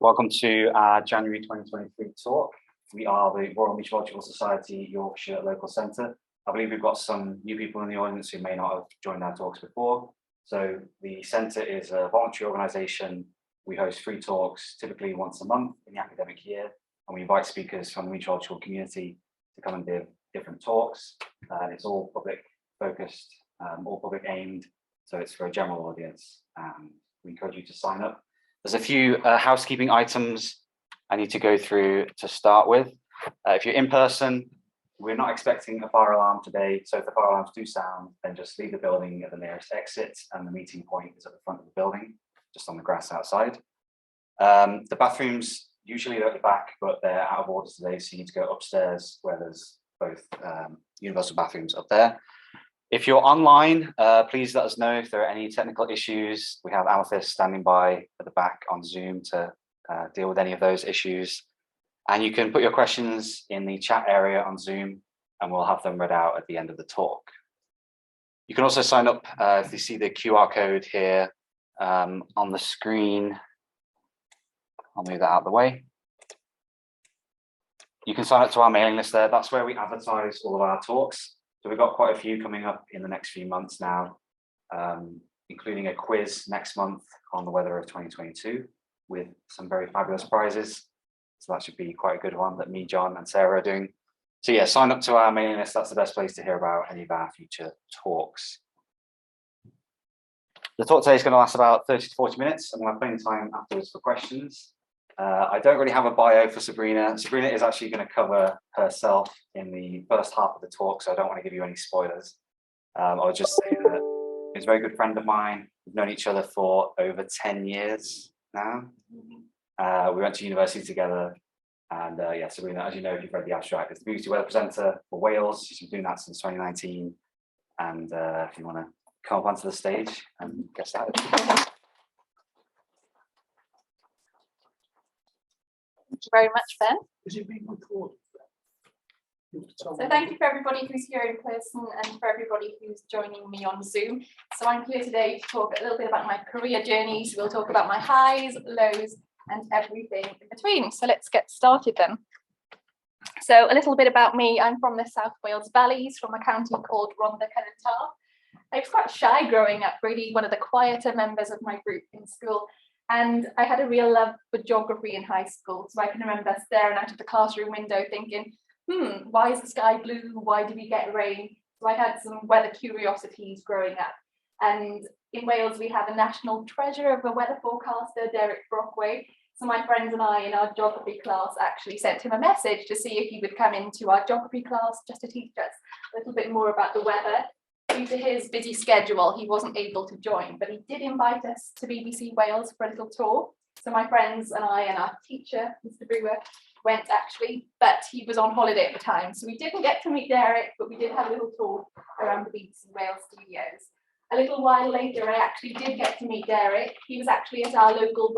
Welcome to our January 2023 talk. We are the Royal Meteorological Society, Yorkshire Local Centre. I believe we've got some new people in the audience who may not have joined our talks before. So the centre is a voluntary organisation. We host free talks, typically once a month in the academic year, and we invite speakers from the meteorological community to come and give different talks. And it's all public focused, all public aimed, so it's for a general audience. We encourage you to sign up. There's a few housekeeping items I need to go through to start with. If you're in person, we're not expecting a fire alarm today, so if the fire alarms do sound, then just leave the building at the nearest exit, and the meeting point is at the front of the building, just on the grass outside. The bathrooms usually are at the back, but they're out of order today, so you need to go upstairs where there's both universal bathrooms up there. If you're online, please let us know if there are any technical issues. We have Amethyst standing by at the back on Zoom to deal with any of those issues. And you can put your questions in the chat area on Zoom, and we'll have them read out at the end of the talk. You can also sign up if you see the QR code here on the screen. I'll move that out of the way. You can sign up to our mailing list there. That's where we advertise all of our talks. So we've got quite a few coming up in the next few months now, including a quiz next month on the weather of 2022 with some very fabulous prizes. So that should be quite a good one that me, John and Sarah are doing. So yeah, sign up to our mailing list. That's the best place to hear about any of our future talks. The talk today is going to last about 30 to 40 minutes, and we'll have plenty of time afterwards for questions. I don't really have a bio for Sabrina. Sabrina is actually going to cover herself in the first half of the talk, so I don't want to give you any spoilers. I'll just say that she's a very good friend of mine. We've known each other for over 10 years now. We went to university together, and yeah, Sabrina, as you know, if you've read the abstract, is the BBC weather presenter for Wales. She's been doing that since 2019. And if you want to come up onto the stage and get started. Thank you very much, Ben. Is it being recorded? So thank you for everybody who's here in person and for everybody who's joining me on Zoom. So I'm here today to talk a little bit about my career journey. So we'll talk about my highs, lows, and everything in between. So let's get started then. So a little bit about me. I'm from the South Wales Valleys, from a county called Rhondda Cynon Taf. I was quite shy growing up, really one of the quieter members of my group in school. And I had a real love for geography in high school. So I can remember staring out of the classroom window thinking, why is the sky blue? Why do we get rain? So I had some weather curiosities growing up. And in Wales, we have a national treasure of a weather forecaster, Derek Brockway. So my friends and I in our geography class actually sent him a message to see if he would come into our geography class just to teach us a little bit more about the weather. Due to his busy schedule, he wasn't able to join, but he did invite us to BBC Wales for a little tour. So my friends and I and our teacher, Mr. Brewer, went actually, but he was on holiday at the time. So we didn't get to meet Derek, but we did have a little tour around the BBC Wales studios. A little while later, I actually did get to meet Derek. He was actually at our local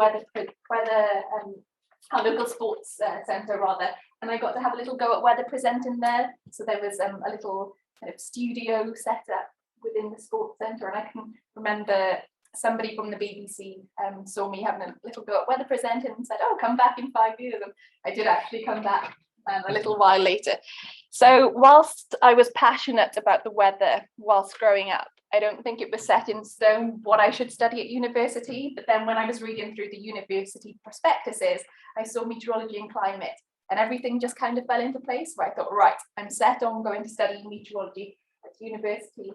our local sports centre rather, and I got to have a little go at weather presenting there. So there was a little kind of studio set up within the sports centre, and I can remember somebody from the BBC saw me having a little go at weather presenting and said, "Oh, come back in 5 years." And I did actually come back a little while later. So whilst I was passionate about the weather whilst growing up, I don't think it was set in stone what I should study at university. But then when I was reading through the university prospectuses, I saw meteorology and climate, and everything just kind of fell into place where I thought, right, I'm set on going to study meteorology at university.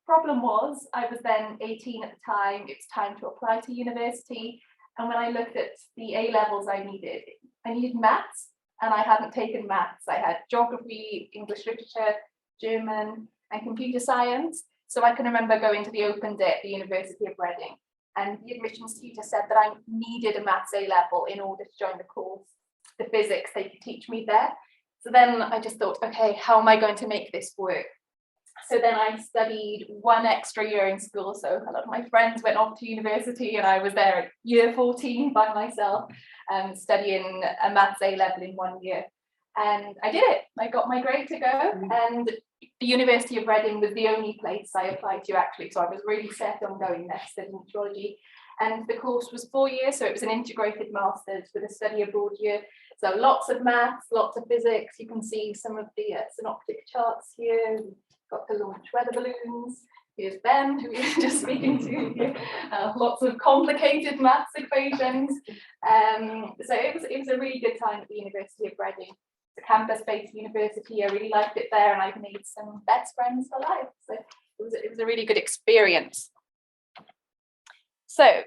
Problem was, I was then 18 at the time. It's time to apply to university. And when I looked at the A levels I needed maths, and I hadn't taken maths. I had geography, English literature, German, and computer science. So I can remember going to the open day at the University of Reading, and the admissions tutor said that I needed a maths A level in order to join the course, the physics they could teach me there. So then I just thought, okay, how am I going to make this work? So then I studied one extra year in school. So a lot of my friends went off to university, and I was there at year 14 by myself, studying a maths A level in 1 year. And I did it. I got my grade to go, and the University of Reading was the only place I applied to actually. So I was really set on going there to study meteorology. And the course was 4 years, so it was an integrated master's with a study abroad year. So lots of maths, lots of physics. You can see some of the synoptic charts here. We've got to launch weather balloons. Here's Ben, who we were just speaking to here. Lots of complicated maths equations. So it was a really good time at the University of Reading. It's a campus-based university. I really liked it there, and I've made some best friends for life. So it was a really good experience. So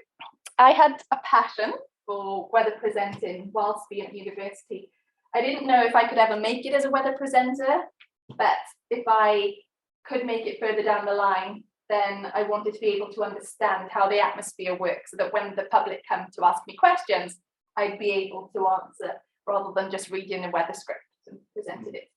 I had a passion for weather presenting whilst being at university. I didn't know if I could ever make it as a weather presenter, but if I could make it further down the line, then I wanted to be able to understand how the atmosphere works, so that when the public come to ask me questions, I'd be able to answer rather than just reading a weather script and presented it.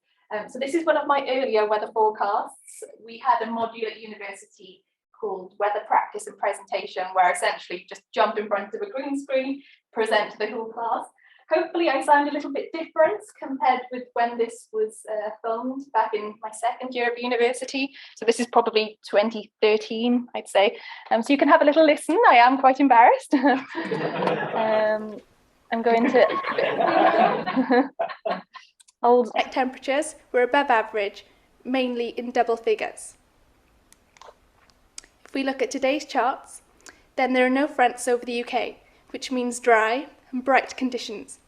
So this is one of my earlier weather forecasts. We had a module at university called Weather Practice and Presentation, where essentially you just jump in front of a green screen, present to the whole class. Hopefully I sound a little bit different compared with when this was filmed back in my second year of university. So this is probably 2013, I'd say. So you can have a little listen. I am quite embarrassed. I'm going to... Old temperatures were above average, mainly in double figures. If we look at today's charts, then there are no fronts over the UK, which means dry and bright conditions,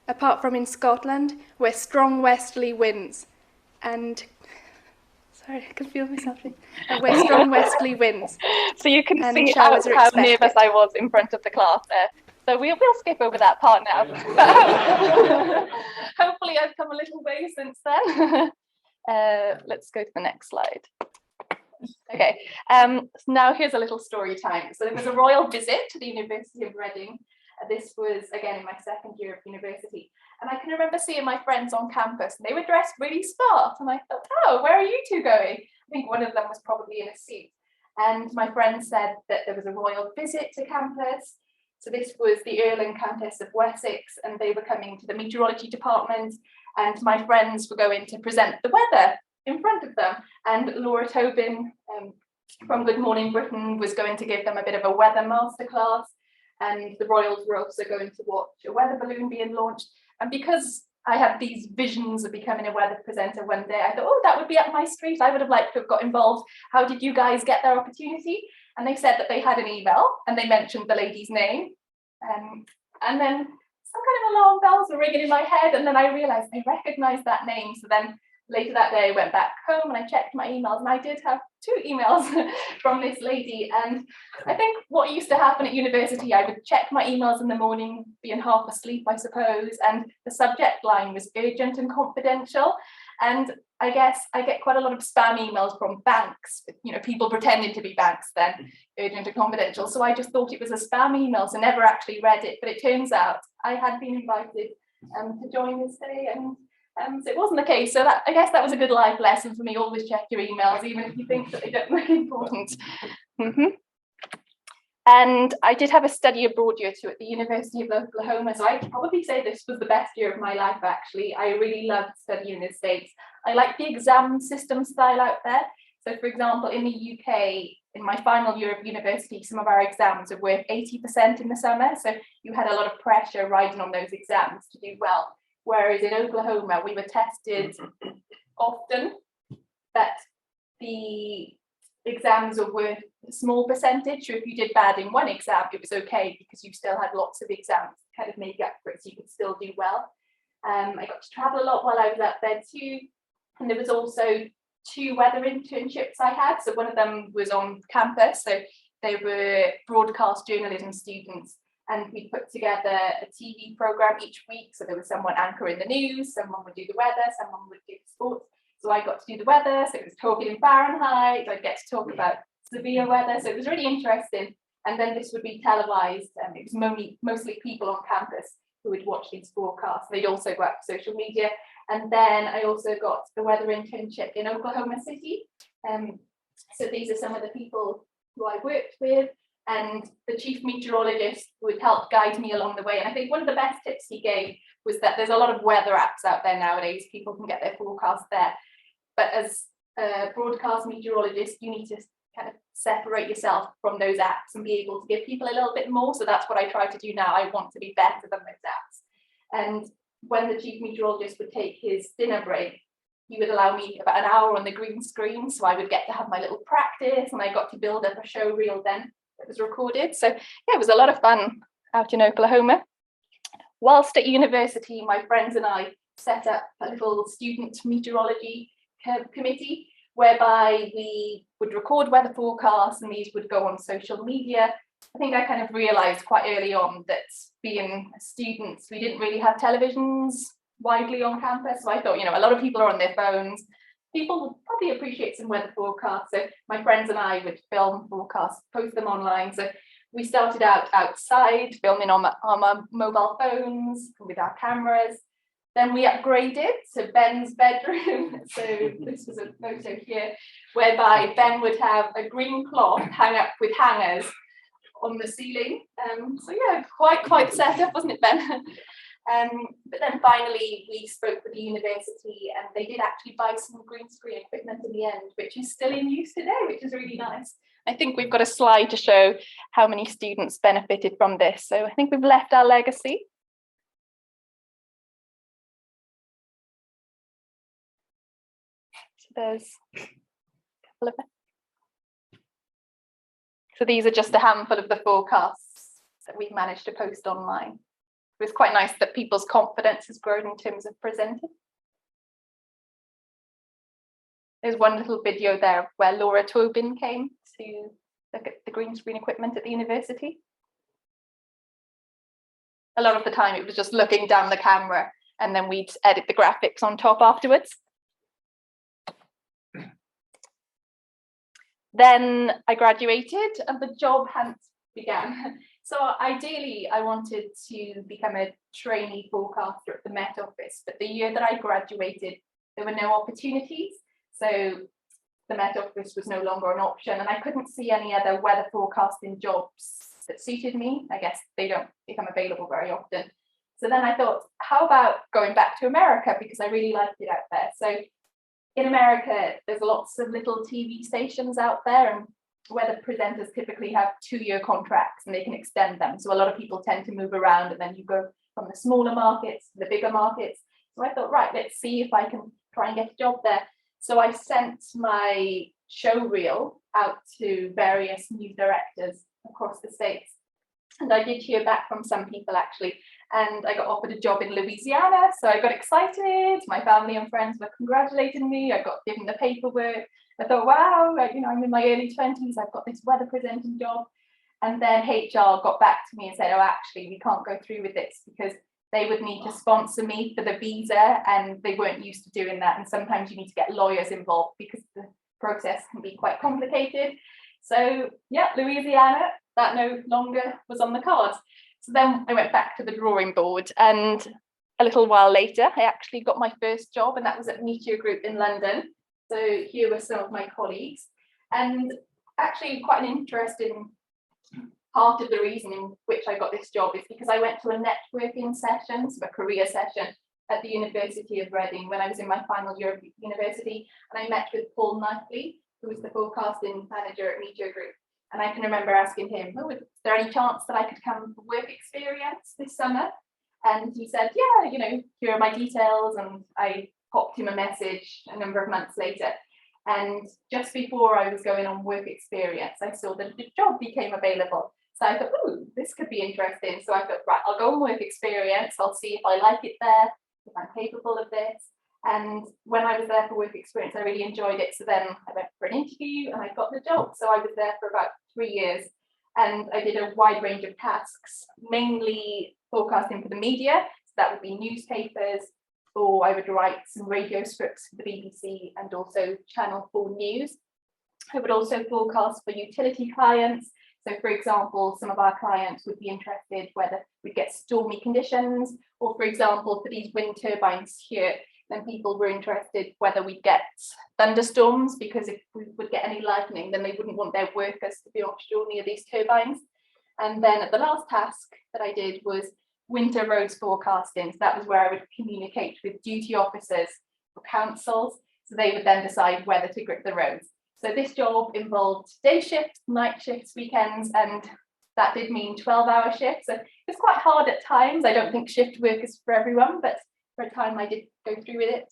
apart from in Scotland, where strong westerly winds and where strong westerly winds. So you can see how nervous I was in front of the class there. So we'll skip over that part now. Hopefully I've come a little way since then. Let's go to the next slide. Okay, so now here's a little story time. So there was a royal visit to the University of Reading. This was, again, in my second year of university. And I can remember seeing my friends on campus, and they were dressed really smart. And I thought, oh, where are you two going? I think one of them was probably in a suit. And my friend said that there was a royal visit to campus. So this was the Earl and Countess of Wessex, and they were coming to the meteorology department. And my friends were going to present the weather in front of them. And Laura Tobin from Good Morning Britain was going to give them a bit of a weather masterclass. And the royals were also going to watch a weather balloon being launched. And because I had these visions of becoming a weather presenter one day, I thought, oh, that would be up my street. I would have liked to have got involved. How did you guys get their opportunity? And they said that they had an email, and they mentioned the lady's name. And then some kind of alarm bells were ringing in my head, and then I realised I recognised that name. So then later that day I went back home and I checked my emails, and I did have 2 emails from this lady. And I think what used to happen at university, I would check my emails in the morning, being half asleep, I suppose, and the subject line was urgent and confidential. And I guess I get quite a lot of spam emails from banks, you know, people pretending to be banks then, urgent and confidential. So I just thought it was a spam email, so never actually read it. But it turns out I had been invited to join this day, and so it wasn't the case. So that, I guess that was a good life lesson for me. Always check your emails, even if you think that they don't look important. And I did have a study abroad year too at the University of Oklahoma. So I'd probably say this was the best year of my life, actually. I really loved studying in the States. I like the exam system style out there. So for example, in the UK, in my final year of university, some of our exams are worth 80% in the summer. So you had a lot of pressure riding on those exams to do well. Whereas in Oklahoma, we were tested often, but the exams were worth a small percentage. So if you did bad in one exam, it was okay because you still had lots of exams to kind of make up for it, so you could still do well. I got to travel a lot while I was out there too. And there was also 2 weather internships I had. So one of them was on campus. So they were broadcast journalism students. And we put together a TV program each week. So there was someone anchoring the news, someone would do the weather, someone would do the sports. So I got to do the weather. So it was talking in Fahrenheit. I'd get to talk about severe weather. So it was really interesting. And then this would be televised. And it was mostly people on campus who would watch these broadcasts. They'd also go out to social media. And then I also got the weather internship in Oklahoma City. So these are some of the people who I worked with. And the chief meteorologist would help guide me along the way. And I think one of the best tips he gave was that there's a lot of weather apps out there nowadays. People can get their forecast there. But as a broadcast meteorologist, you need to kind of separate yourself from those apps and be able to give people a little bit more. So that's what I try to do now. I want to be better than those apps. And when the chief meteorologist would take his dinner break, he would allow me about an hour on the green screen. So I would get to have my little practice, and I got to build up a show reel then that was recorded. So yeah, it was a lot of fun out in Oklahoma. Whilst at university, my friends and I set up a little student meteorology committee, whereby we would record weather forecasts and these would go on social media. I think I kind of realised quite early on that being students, we didn't really have televisions widely on campus. So I thought, a lot of people are on their phones. People would probably appreciate some weather forecasts. So my friends and I would film forecasts, post them online. So we started out outside, filming on our mobile phones with our cameras. Then we upgraded to Ben's bedroom. So this was a photo here, whereby Ben would have a green cloth hang up with hangers on the ceiling. So yeah, quite set up, wasn't it, Ben? But then finally we spoke with the university, and they did actually buy some green screen equipment in the end, which is still in use today, which is really nice. I think we've got a slide to show how many students benefited from this. So I think we've left our legacy. So there's a couple of them. So these are just a handful of the forecasts that we've managed to post online. It was quite nice that people's confidence has grown in terms of presenting. There's one little video there where Laura Tobin came to look at the green screen equipment at the university. A lot of the time it was just looking down the camera, and then we'd edit the graphics on top afterwards. Then I graduated and the job hunt began. So ideally, I wanted to become a trainee forecaster at the Met Office, but the year that I graduated, there were no opportunities. So the Met Office was no longer an option, and I couldn't see any other weather forecasting jobs that suited me. I guess they don't become available very often. So then I thought, how about going back to America, because I really liked it out there. So in America, there's lots of little TV stations out there, and where the presenters typically have 2-year contracts and they can extend them. So a lot of people tend to move around, and then you go from the smaller markets to the bigger markets. So I thought, right, let's see if I can try and get a job there. So I sent my show reel out to various news directors across the States. And I did hear back from some people actually, and I got offered a job in Louisiana. So I got excited. My family and friends were congratulating me. I got given the paperwork. I thought, wow, I'm in my early 20s. I've got this weather presenting job. And then HR got back to me and said, oh, actually, we can't go through with this because they would need to sponsor me for the visa, and they weren't used to doing that. And sometimes you need to get lawyers involved because the process can be quite complicated. So yeah, Louisiana, that no longer was on the cards. So then I went back to the drawing board, and a little while later, I actually got my first job, and that was at Meteor Group in London. So here were some of my colleagues, and actually quite an interesting part of the reason in which I got this job is because I went to a networking session, so a career session at the University of Reading when I was in my final year of university, and I met with Paul Knightley, who was the forecasting manager at Meteor Group. And I can remember asking him, oh, is there any chance that I could come for work experience this summer? And he said, yeah, here are my details. And I popped him a message a number of months later. And just before I was going on work experience, I saw that the job became available. So I thought, oh, this could be interesting. So I thought, right, I'll go on work experience. I'll see if I like it there, if I'm capable of this. And when I was there for work experience, I really enjoyed it. So then I went for an interview and I got the job. So I was there for about 3 years, and I did a wide range of tasks, mainly forecasting for the media. So that would be newspapers, or I would write some radio scripts for the BBC and also Channel 4 News. I would also forecast for utility clients. So for example, some of our clients would be interested whether we'd get stormy conditions, or for example, for these wind turbines here, then people were interested whether we'd get thunderstorms, because if we would get any lightning, then they wouldn't want their workers to be offshore near these turbines. And then the last task that I did was winter roads forecasting. So that was where I would communicate with duty officers for councils. So they would then decide whether to grip the roads. So this job involved day shifts, night shifts, weekends, and that did mean 12-hour shifts. So it's quite hard at times. I don't think shift work is for everyone, but for a time I did go through with it.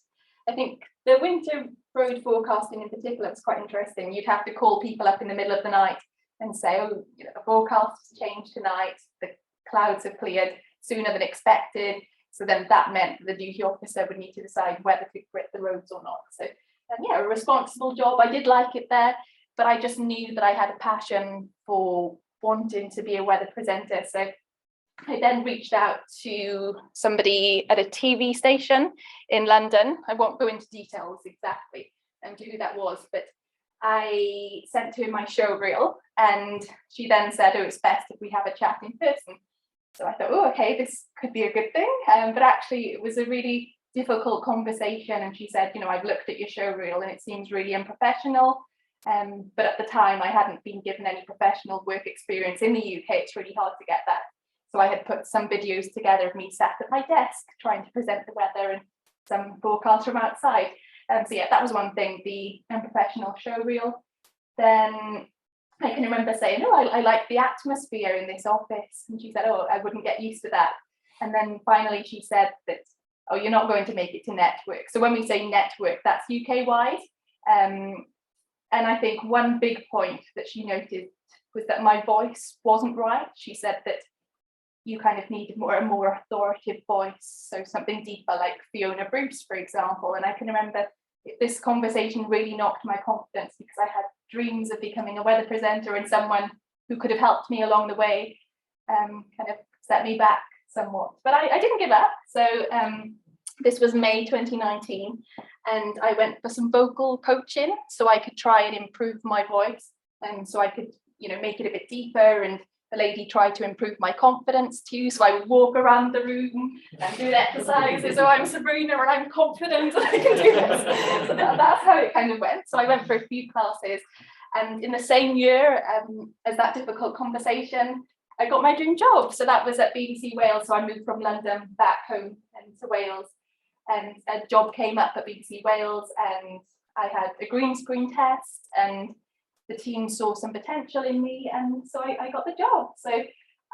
I think the winter road forecasting in particular was quite interesting. You'd have to call people up in the middle of the night and say, oh, you know, the forecast has changed tonight, the clouds have cleared sooner than expected. So then that meant the duty officer would need to decide whether to grit the roads or not. So yeah, a responsible job. I did like it there, but I just knew that I had a passion for wanting to be a weather presenter. So I then reached out to somebody at a TV station in London. I won't go into details exactly to who that was, but I sent her my show reel, and she then said, oh, it's best if we have a chat in person. So I thought, oh, okay, this could be a good thing. But actually, it was a really difficult conversation. And she said, you know, I've looked at your show reel and it seems really unprofessional. But at the time, I hadn't been given any professional work experience in the UK. It's really hard to get that. So I had put some videos together of me sat at my desk trying to present the weather and some forecasts from outside. So yeah, that was one thing, the unprofessional show reel. Then I can remember saying, oh, I like the atmosphere in this office. And she said, oh, I wouldn't get used to that. And then finally she said that, oh, you're not going to make it to network. So when we say network, that's UK-wide. And I think one big point that she noted was that my voice wasn't right. She said that you kind of needed a more authoritative voice. So something deeper like Fiona Bruce, for example. And I can remember this conversation really knocked my confidence because I had dreams of becoming a weather presenter, and someone who could have helped me along the way kind of set me back somewhat. But I didn't give up. So this was May 2019, and I went for some vocal coaching so I could try and improve my voice, and so I could, you know, make it a bit deeper. And the lady tried to improve my confidence too. So I would walk around the room and do exercises. Oh, I'm Sabrina and I'm confident and I can do this. So that's how it kind of went. So I went for a few classes. And in the same year as that difficult conversation, I got my dream job. So that was at BBC Wales. So I moved from London back home to Wales. And a job came up at BBC Wales, and I had a green screen test, and the team saw some potential in me, and so I got the job. So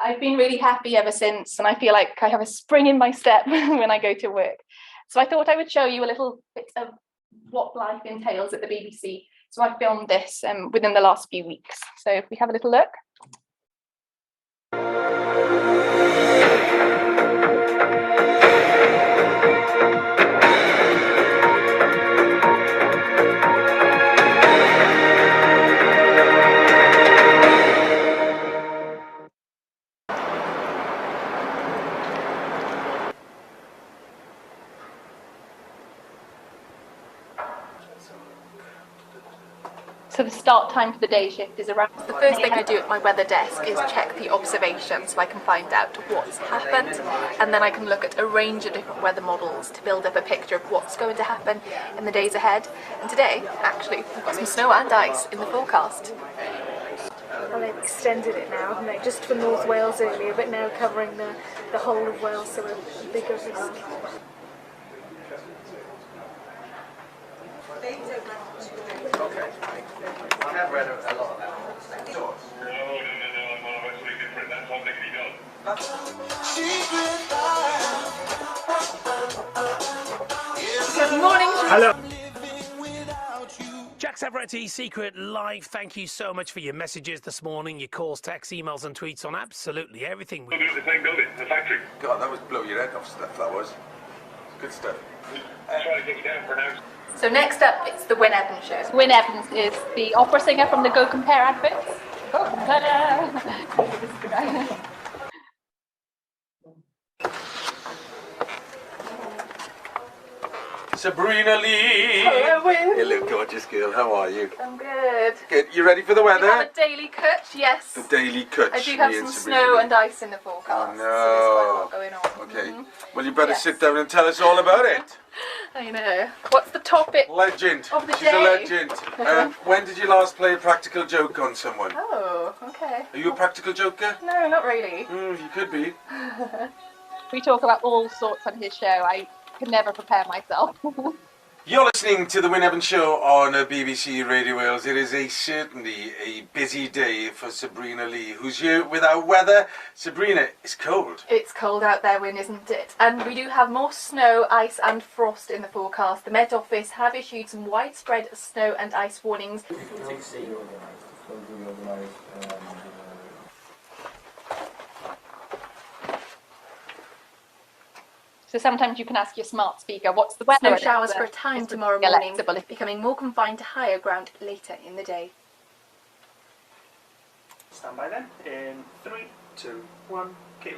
I've been really happy ever since, and I feel like I have a spring in my step when I go to work. So I thought I would show you a little bit of what life entails at the BBC. So I filmed this within the last few weeks. So if we have a little look. So the start time for the day shift is around. The first thing I do at my weather desk is check the observation so I can find out what's happened, and then I can look at a range of different weather models to build up a picture of what's going to happen in the days ahead. And today, actually, we've got some snow and ice in the forecast. Well, they've extended it now, haven't they? Just for North Wales earlier, but now covering the whole of Wales, so a bigger risk. Okay. I have read a lot of that. No, I'm actually different. That's all they Good morning. Hello. Jack Savaretti, Secret Live, thank you so much for your messages this morning, your calls, texts, emails and tweets on absolutely everything. do it in the same building, the factory. God, that was blow your head off stuff, that was. Good stuff. Try to get you down for now. So next up, it's the Wyn Evans show. Wyn Evans is the opera singer from the Go Compare adverts. Oh, ta-da! This is the guy. Sabrina Lee! Hello, Wyn. Hello, gorgeous girl, how are you? I'm good. Good, you ready for the We have weather? a daily cut, yes. The daily cut. I do have some snow and ice in the forecast. Oh, So there's quite a lot going on. Okay, well you better Yes. sit down and tell us all about it. I know. What's the topic? Legend. Of the She's day. a legend. When did you last play a practical joke on someone? Oh, okay. Are you a practical joker? No, not really. You could be. We talk about all sorts on his show. I could never prepare myself. You're listening to the Wyn Evans Show on BBC Radio Wales. It is certainly a busy day for Sabrina Lee, who's here with our weather. Sabrina, it's cold. It's cold out there, Wyn, isn't it? And we do have more snow, ice and frost in the forecast. The Met Office have issued some widespread snow and ice warnings. So sometimes you can ask your smart speaker, what's the weather? Snow showers for a time tomorrow morning, becoming more confined to higher ground later in the day. Stand by then. In 3, 2, 1, cue.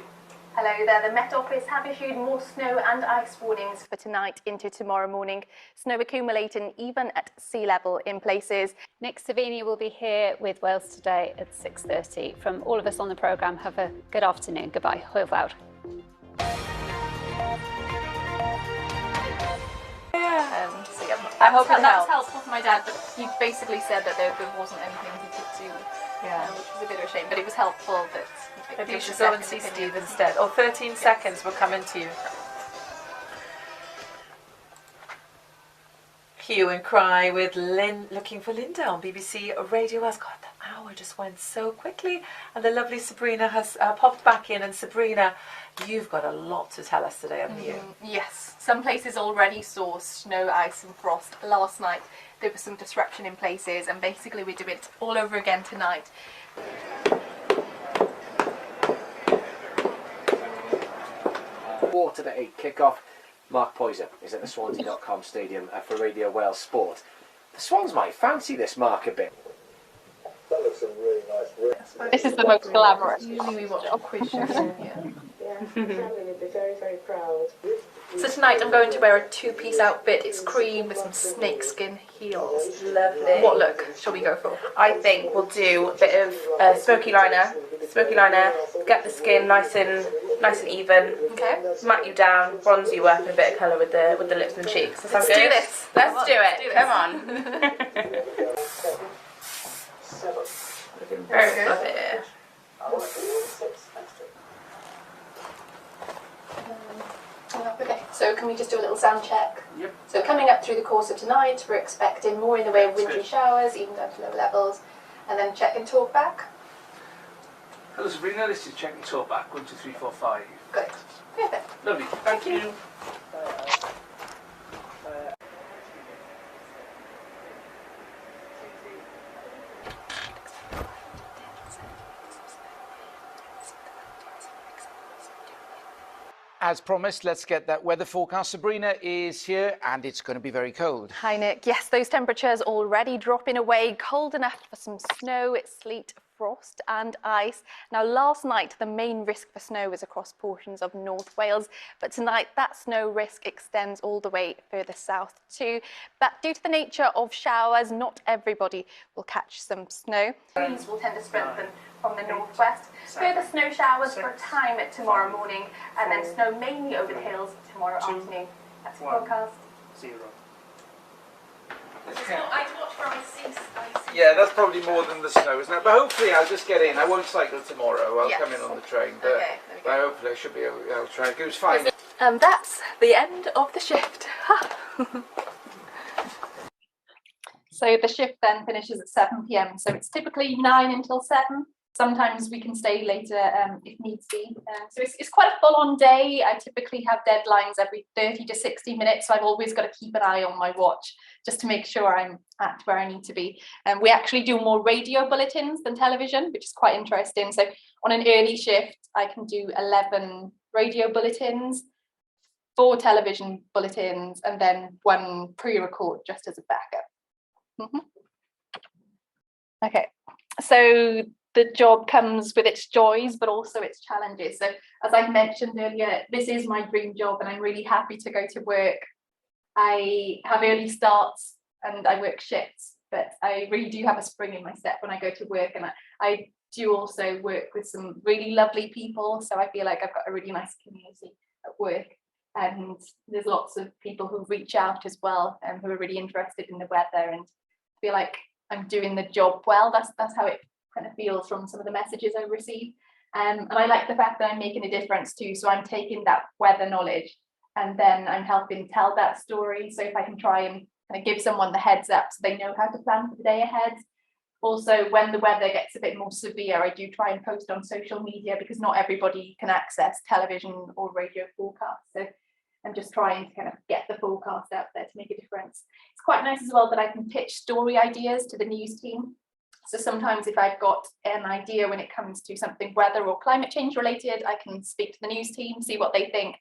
Hello there, the Met Office have issued more snow and ice warnings for tonight into tomorrow morning. Snow accumulating even at sea level in places. Nick Savini will be here with Wales Today at 6:30. From all of us on the programme, have a good afternoon. Goodbye. Hwyl fawr. So yeah, I hope that's helpful for my dad, but he basically said that there wasn't anything he could do, which was a bit of a shame, but it was helpful that maybe you should go and see Steve instead. Or 13 seconds will come into you. Hue and Cry with Looking for Linda on BBC Radio Wales. God, the hour just went so quickly. And the lovely Sabrina has popped back in. And Sabrina, you've got a lot to tell us today, haven't you? Yes, some places already saw snow, ice and frost last night. There was some disruption in places, and basically we do it all over again tonight. 8:15 kick-off. Mark Poyser is at the Swansea.com stadium for Radio Wales Sport. The Swans might fancy this Mark a bit. That looks a really nice ring. This is the most glamorous. Usually we watch quiz shows. Family would be very, very proud. So tonight I'm going to wear a two-piece outfit. It's cream with some snakeskin heels. Lovely. What look shall we go for? I think we'll do a bit of smoky liner. Get the skin nice and even. Okay. Mat you down, bronze you up, and a bit of colour with the lips and cheeks. Does that sound Let's good? do this. Let's do it. Come on. Looking very good. Love it. Okay, so can we just do a little sound check? Yep. So coming up through the course of tonight, we're expecting more in the way of wintry showers, even down to lower levels, and then check and talk back. Hello Sabrina, this is check and talk back. 1, 2, 3, 4, 5. Got it. Perfect. Lovely. Thank you. As promised, let's get that weather forecast. Sabrina is here and it's going to be very cold. Hi Nick. Yes, those temperatures already dropping away, cold enough for some snow, sleet, frost and ice. Now last night the main risk for snow was across portions of North Wales, but tonight that snow risk extends all the way further south too. But due to the nature of showers, not everybody will catch some snow. Winds will tend to strengthen from the northwest. Further snow showers for a time tomorrow morning, and then snow mainly over the hills tomorrow afternoon. That's the forecast. 0. Yeah, that's probably more than the snow, isn't it? But hopefully I'll just get in. I won't cycle tomorrow. I'll come in on the train. But, but hopefully I should be able to try. It was fine. And that's the end of the shift. So the shift then finishes at 7 p.m. So it's typically 9 until 7. Sometimes we can stay later if needs be. So it's quite a full-on day. I typically have deadlines every 30 to 60 minutes. So I've always got to keep an eye on my watch just to make sure I'm at where I need to be. And we actually do more radio bulletins than television, which is quite interesting. So on an early shift, I can do 11 radio bulletins, 4 television bulletins, and then 1 pre-record just as a backup. Okay, so the job comes with its joys, but also its challenges. So as I mentioned earlier, this is my dream job and I'm really happy to go to work. I have early starts and I work shifts, but I really do have a spring in my step when I go to work. And I do also work with some really lovely people. So I feel like I've got a really nice community at work. And there's lots of people who reach out as well and who are really interested in the weather and feel like I'm doing the job well. That's how it kind of feels from some of the messages I receive. And I like the fact that I'm making a difference too. So I'm taking that weather knowledge and then I'm helping tell that story. So if I can try and kind of give someone the heads up so they know how to plan for the day ahead. Also, when the weather gets a bit more severe, I do try and post on social media because not everybody can access television or radio forecasts. So I'm just trying to kind of get the forecast out there to make a difference. It's quite nice as well that I can pitch story ideas to the news team. So sometimes if I've got an idea when it comes to something weather or climate change related, I can speak to the news team, see what they think.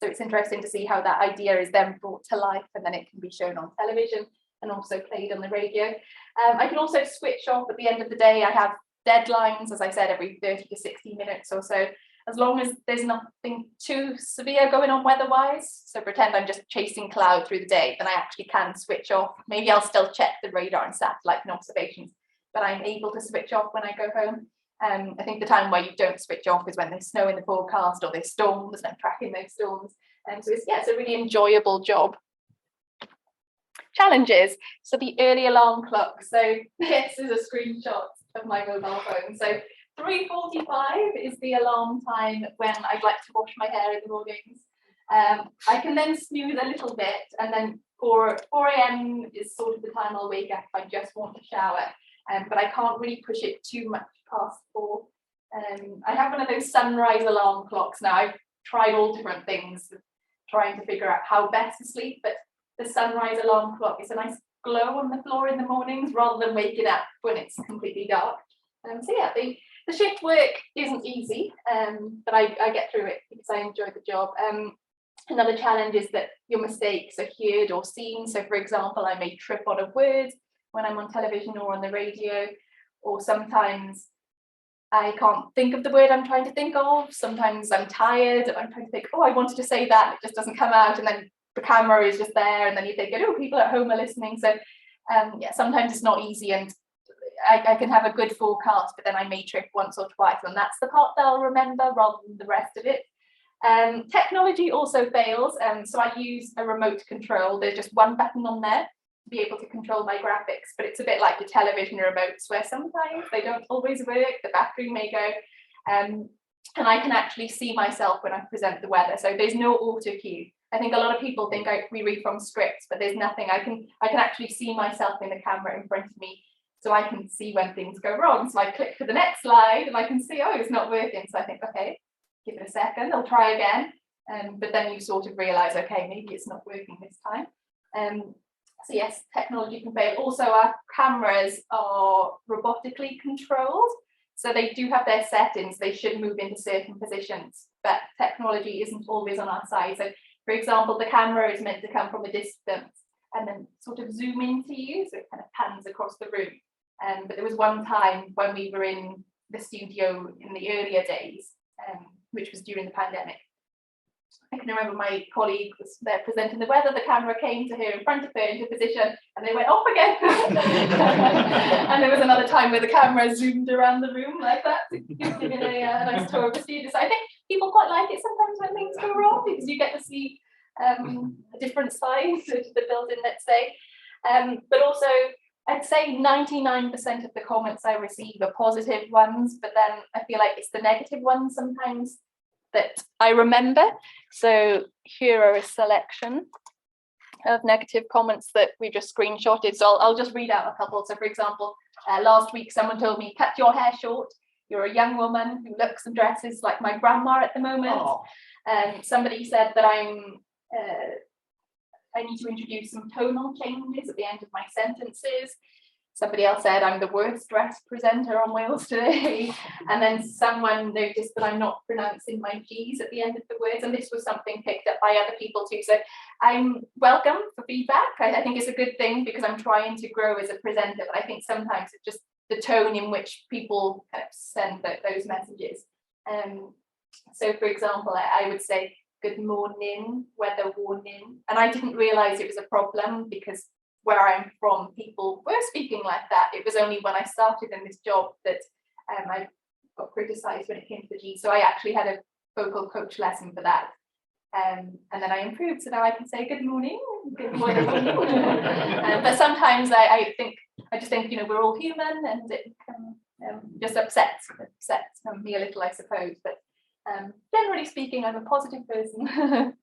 So it's interesting to see how that idea is then brought to life, and then it can be shown on television and also played on the radio. I can also switch off at the end of the day. I have deadlines, as I said, every 30 to 60 minutes or so, as long as there's nothing too severe going on weather-wise. So pretend I'm just chasing cloud through the day, then I actually can switch off. Maybe I'll still check the radar and satellite and observations, but I'm able to switch off when I go home. I think the time where you don't switch off is when there's snow in the forecast or there's storms, and I'm tracking those storms. And so it's a really enjoyable job. Challenges. So the early alarm clock. So this is a screenshot of my mobile phone. So 3:45 is the alarm time when I'd like to wash my hair in the mornings. I can then snooze a little bit, and then 4 a.m. is sort of the time I'll wake up if I just want to shower. But I can't really push it too much past 4. I have one of those sunrise alarm clocks now. I've tried all different things, trying to figure out how best to sleep, but the sunrise alarm clock is a nice glow on the floor in the mornings rather than waking up when it's completely dark. So yeah, the shift work isn't easy, but I get through it because I enjoy the job. Another challenge is that your mistakes are heard or seen. So for example, I may trip on a word when I'm on television or on the radio, or sometimes I can't think of the word I'm trying to think of. Sometimes I'm tired and I'm trying to think, oh, I wanted to say that, it just doesn't come out, and then the camera is just there, and then you think, oh, people at home are listening. So yeah, sometimes it's not easy, and I can have a good forecast, but then I may trip once or twice, and that's the part that I'll remember rather than the rest of it. Technology also fails, so I use a remote control. There's just one button on there to be able to control my graphics, but it's a bit like the television remotes where sometimes they don't always work, the battery may go, and I can actually see myself when I present the weather, so there's no auto cue. I think a lot of people think we read from scripts, but there's nothing. I can actually see myself in the camera in front of me, so I can see when things go wrong. So I click to the next slide and I can see, oh, it's not working. So I think, okay, give it a second, I'll try again. But then you sort of realize, okay, maybe it's not working this time. So yes, technology can fail. Also, our cameras are robotically controlled. So they do have their settings. They should move into certain positions, but technology isn't always on our side. So for example, the camera is meant to come from a distance and then sort of zoom into you, so it kind of pans across the room. But there was one time when we were in the studio in the earlier days, which was during the pandemic. I can remember my colleague was there presenting the weather, the camera came to her in front of her into position, and they went off again. And there was another time where the camera zoomed around the room like that, giving a nice tour of the studio. So I think people quite like it sometimes when things go wrong, because you get to see a different side to the building, let's say. But also, I'd say 99% of the comments I receive are positive ones, but then I feel like it's the negative ones sometimes that I remember. So here are a selection of negative comments that we just screenshotted. So I'll just read out a couple. So for example, last week someone told me, cut your hair short. You're a young woman who looks and dresses like my grandma at the moment. Somebody said that I need to introduce some tonal changes at the end of my sentences. Somebody else said I'm the worst dressed presenter on Wales Today. And then someone noticed that I'm not pronouncing my G's at the end of the words. And this was something picked up by other people too. So I'm welcome for feedback. I think it's a good thing because I'm trying to grow as a presenter, but I think sometimes it's just the tone in which people kind of send those messages. So for example, I would say, good morning, weather warning. And I didn't realize it was a problem because where I'm from, people were speaking like that. It was only when I started in this job that I got criticized when it came to the G. So I actually had a vocal coach lesson for that. And then I improved. So now I can say good morning, good morning. But sometimes I just think, we're all human, and it can just upsets me a little, I suppose. But generally speaking, I'm a positive person.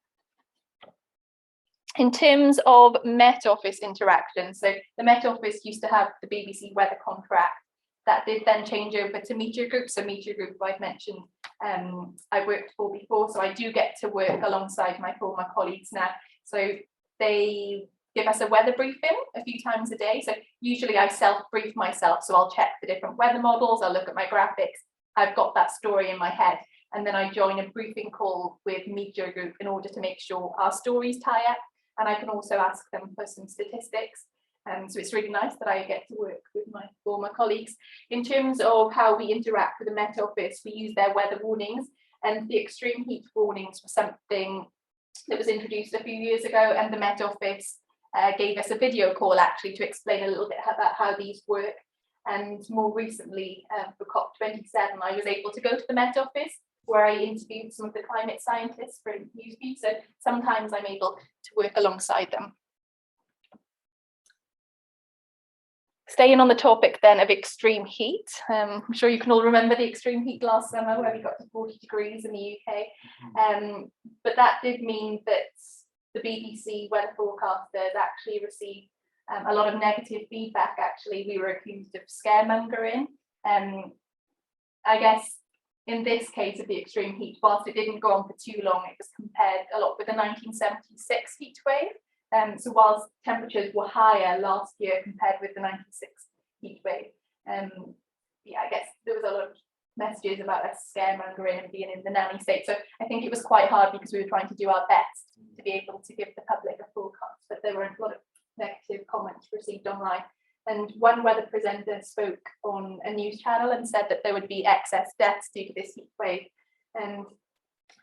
In terms of Met Office interaction, so the Met Office used to have the BBC weather contract. That did then change over to Meteor Group. So Meteor Group, I've mentioned, I worked for before, so I do get to work alongside my former colleagues now. So they give us a weather briefing a few times a day. So usually I self-brief myself. So I'll check the different weather models, I'll look at my graphics. I've got that story in my head. And then I join a briefing call with Meteor Group in order to make sure our stories tie up. And I can also ask them for some statistics. So it's really nice that I get to work with my former colleagues. In terms of how we interact with the Met Office, we use their weather warnings, and the extreme heat warnings were something that was introduced a few years ago, and the Met Office gave us a video call actually to explain a little bit about how these work. And more recently, for COP27, I was able to go to the Met Office where I interviewed some of the climate scientists for Newsbeat. So sometimes I'm able to work alongside them. Staying on the topic then of extreme heat, I'm sure you can all remember the extreme heat last summer where we got to 40 degrees in the UK. But that did mean that the BBC weather forecasters actually received a lot of negative feedback. Actually, we were accused of scaremongering. I guess in this case of the extreme heat, whilst it didn't go on for too long, it was compared a lot with the 1976 heat wave. So whilst temperatures were higher last year compared with the 96 heat wave, yeah, I guess there was a lot of messages about us scaremongering and being in the nanny state. So I think it was quite hard because we were trying to do our best to be able to give the public a forecast, but there were a lot of negative comments received online. And one weather presenter spoke on a news channel and said that there would be excess deaths due to this heat wave. And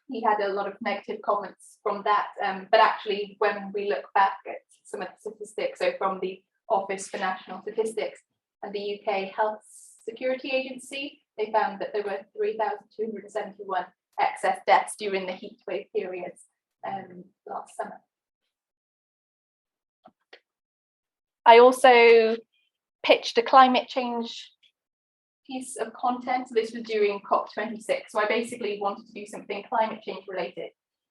he had a lot of negative comments from that. But actually, when we look back at some of the statistics, so from the Office for National Statistics and the UK Health Security Agency, they found that there were 3,271 excess deaths during the heat wave periods last summer. I also pitched a climate change piece of content. So this was during COP26. So I basically wanted to do something climate change related,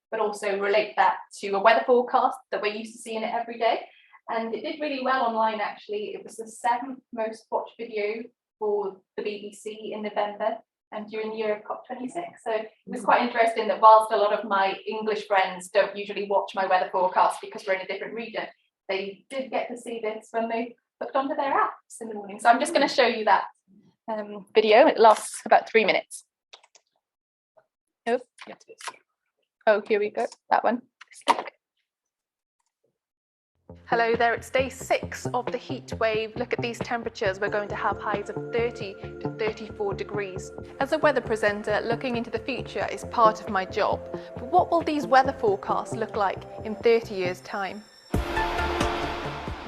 but also relate that to a weather forecast that we're used to seeing it every day. And it did really well online, actually. It was the 7th most watched video for the BBC in November and during the year of COP26. So it was quite interesting that whilst a lot of my English friends don't usually watch my weather forecast because we're in a different region, they did get to see this when they hooked onto their apps in the morning. So I'm just going to show you that video. It lasts about 3 minutes. Oh, here we go. That one. Hello there, it's day 6 of the heat wave. Look at these temperatures. We're going to have highs of 30 to 34 degrees. As a weather presenter, looking into the future is part of my job. But what will these weather forecasts look like in 30 years' time?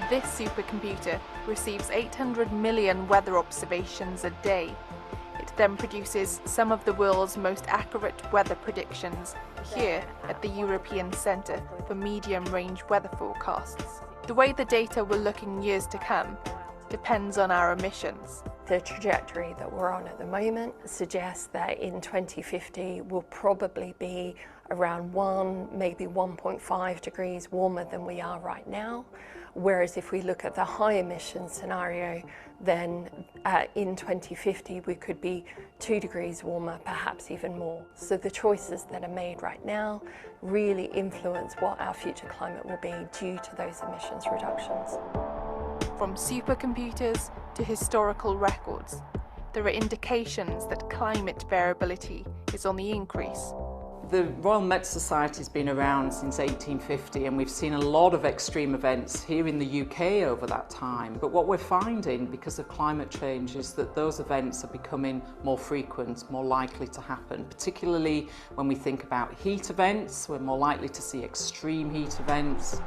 This supercomputer receives 800 million weather observations a day. It then produces some of the world's most accurate weather predictions here at the European Centre for Medium-Range Weather Forecasts. The way the data will look in years to come depends on our emissions. The trajectory that we're on at the moment suggests that in 2050 we'll probably be around 1, maybe 1.5 degrees warmer than we are right now. Whereas if we look at the high emission scenario, then in 2050 we could be 2 degrees warmer, perhaps even more. So the choices that are made right now really influence what our future climate will be due to those emissions reductions. From supercomputers to historical records, there are indications that climate variability is on the increase. The Royal Met Society has been around since 1850 and we've seen a lot of extreme events here in the UK over that time. But what we're finding because of climate change is that those events are becoming more frequent, more likely to happen, particularly when we think about heat events. We're more likely to see extreme heat events.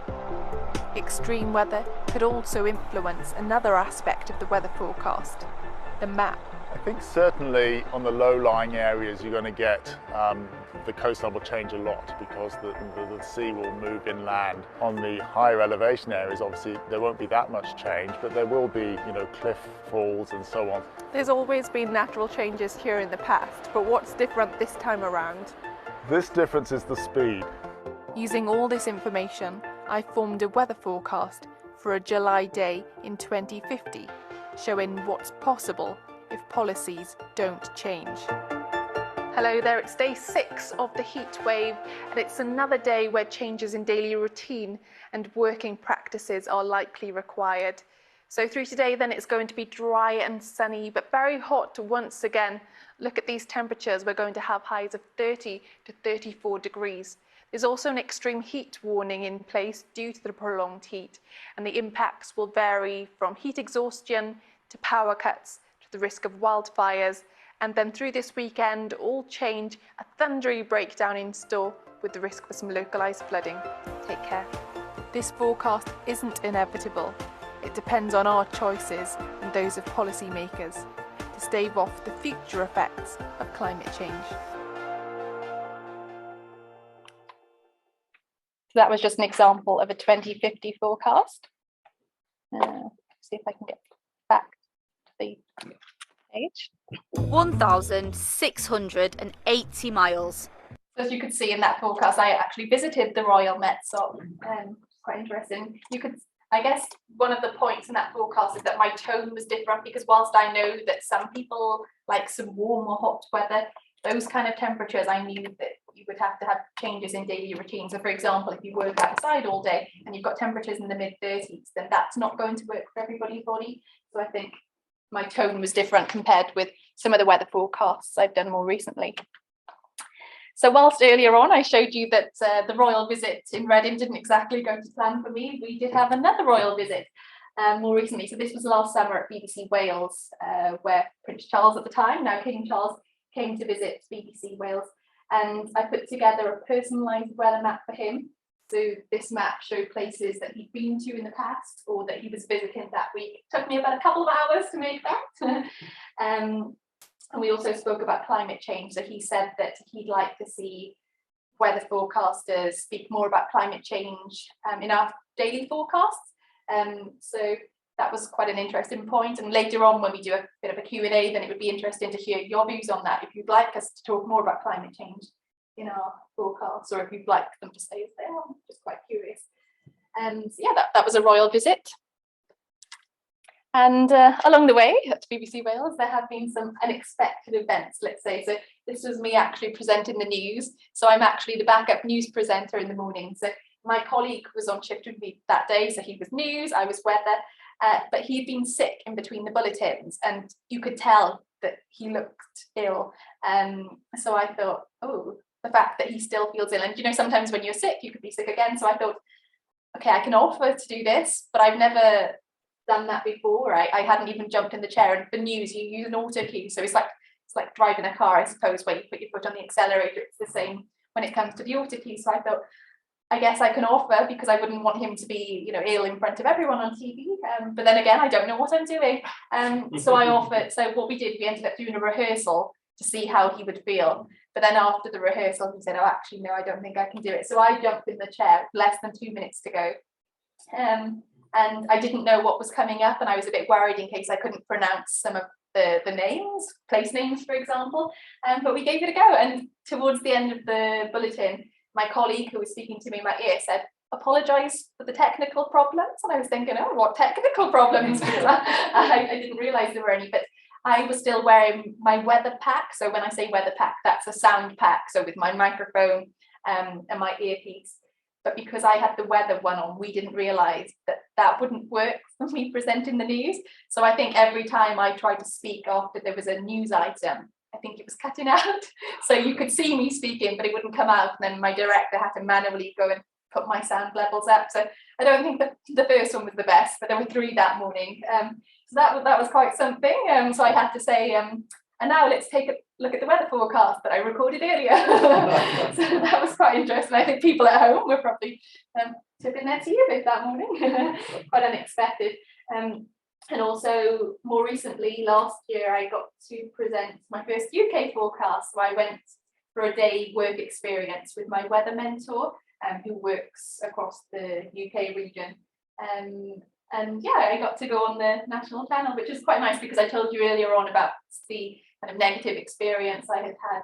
Extreme weather could also influence another aspect of the weather forecast, the map. I think certainly on the low-lying areas you're going to get the coastline will change a lot because the sea will move inland. On the higher elevation areas, obviously there won't be that much change, but there will be, cliff falls and so on. There's always been natural changes here in the past, but what's different this time around? This difference is the speed. Using all this information, I formed a weather forecast for a July day in 2050, showing what's possible if policies don't change. Hello there, it's day 6 of the heat wave, and it's another day where changes in daily routine and working practices are likely required. So through today then it's going to be dry and sunny, but very hot once again. Look at these temperatures, we're going to have highs of 30 to 34 degrees. There's also an extreme heat warning in place due to the prolonged heat, and the impacts will vary from heat exhaustion to power cuts to the risk of wildfires, and then through this weekend all change, a thundery breakdown in store with the risk for some localised flooding. Take care. This forecast isn't inevitable. It depends on our choices and those of policymakers to stave off the future effects of climate change. So that was just an example of a 2050 forecast. See if I can get back to the page. 1,680 miles. So as you could see in that forecast, I actually visited the Royal Met SOC. Quite interesting. You could, I guess, one of the points in that forecast is that my tone was different, because whilst I know that some people like some warm or hot weather, those kind of temperatures, I knew that you would have to have changes in daily routine. So for example, if you work outside all day and you've got temperatures in the mid-30s, then that's not going to work for everybody's body. So I think my tone was different compared with some of the weather forecasts I've done more recently. So whilst earlier on I showed you that the royal visit in Reading didn't exactly go to plan for me, we did have another royal visit more recently. So this was last summer at BBC Wales, where Prince Charles at the time, now King Charles, came to visit BBC Wales, and I put together a personalised weather map for him. So this map showed places that he'd been to in the past or that he was visiting that week. It took me about a couple of hours to make that. And we also spoke about climate change. So he said that he'd like to see weather forecasters speak more about climate change in our daily forecasts. So that was quite an interesting point. And later on, when we do a bit of a Q&A, then it would be interesting to hear your views on that. If you'd like us to talk more about climate change in our forecasts, or if you'd like them to stay as they are, I'm just quite curious. So yeah, that was a royal visit. And along the way at BBC Wales, there have been some unexpected events, let's say. So this was me actually presenting the news. So I'm actually the backup news presenter in the morning. So my colleague was on shift with me that day. So he was news, I was weather, but he'd been sick in between the bulletins, and you could tell that he looked ill. So I thought, oh, the fact that he still feels ill. And you know, sometimes when you're sick, you could be sick again. So I thought, okay, I can offer to do this, but I've never done that before. I hadn't even jumped in the chair. And for news, you use an auto cue. So it's like driving a car, I suppose, where you put your foot on the accelerator. It's the same when it comes to the auto cue. So I thought, I guess I can offer, because I wouldn't want him to be, you know, ill in front of everyone on TV. But then again, I don't know what I'm doing. So I offered. So what we did, we ended up doing a rehearsal to see how he would feel. But then after the rehearsal, he said, oh, actually, no, I don't think I can do it. So I jumped in the chair, less than 2 minutes to go. And I didn't know what was coming up, and I was a bit worried in case I couldn't pronounce some of the names, place names, for example. But we gave it a go. And towards the end of the bulletin, my colleague who was speaking to me in my ear said, apologise for the technical problems. And I was thinking, oh, what technical problems? Because I didn't realise there were any. But I was still wearing my weather pack. So when I say weather pack, that's a sound pack. So with my microphone and my earpiece. But because I had the weather one on, we didn't realise that wouldn't work for me presenting the news. So I think every time I tried to speak after there was a news item, I think it was cutting out. So you could see me speaking, but it wouldn't come out. And then my director had to manually go and put my sound levels up. So I don't think that the first one was the best, but there were 3 that morning. So that was quite something. So I had to say, and now let's take a look at the weather forecast that I recorded earlier. So that was quite interesting. I think people at home were probably tipping their tea a bit that morning. Quite unexpected. And also more recently, last year, I got to present my first UK forecast. So I went for a day work experience with my weather mentor, who works across the UK region. And yeah, I got to go on the national channel, which is quite nice, because I told you earlier on about the kind of negative experience I had had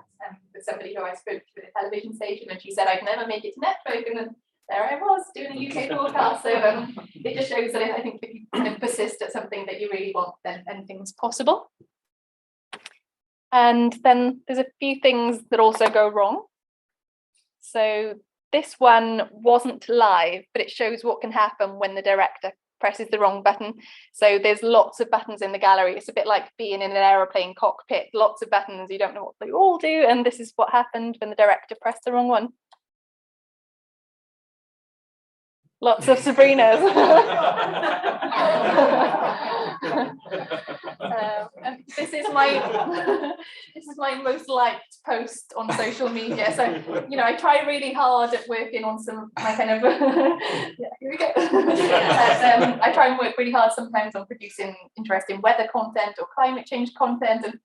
with somebody who I spoke to at a television station, and she said I'd never make it to network. And then there I was doing a UK forecast. So it just shows that I think if you kind of persist at something that you really want, then anything's possible. And then there's a few things that also go wrong. So this one wasn't live, but it shows what can happen when the director presses the wrong button. So there's lots of buttons in the gallery. It's a bit like being in an aeroplane cockpit, lots of buttons, you don't know what they all do. And this is what happened when the director pressed the wrong one. Lots of Sabrinas. And this is my most liked post on social media. So I try really hard at working on some my kind of yeah, here we go. I try and work really hard sometimes on producing interesting weather content or climate change content, and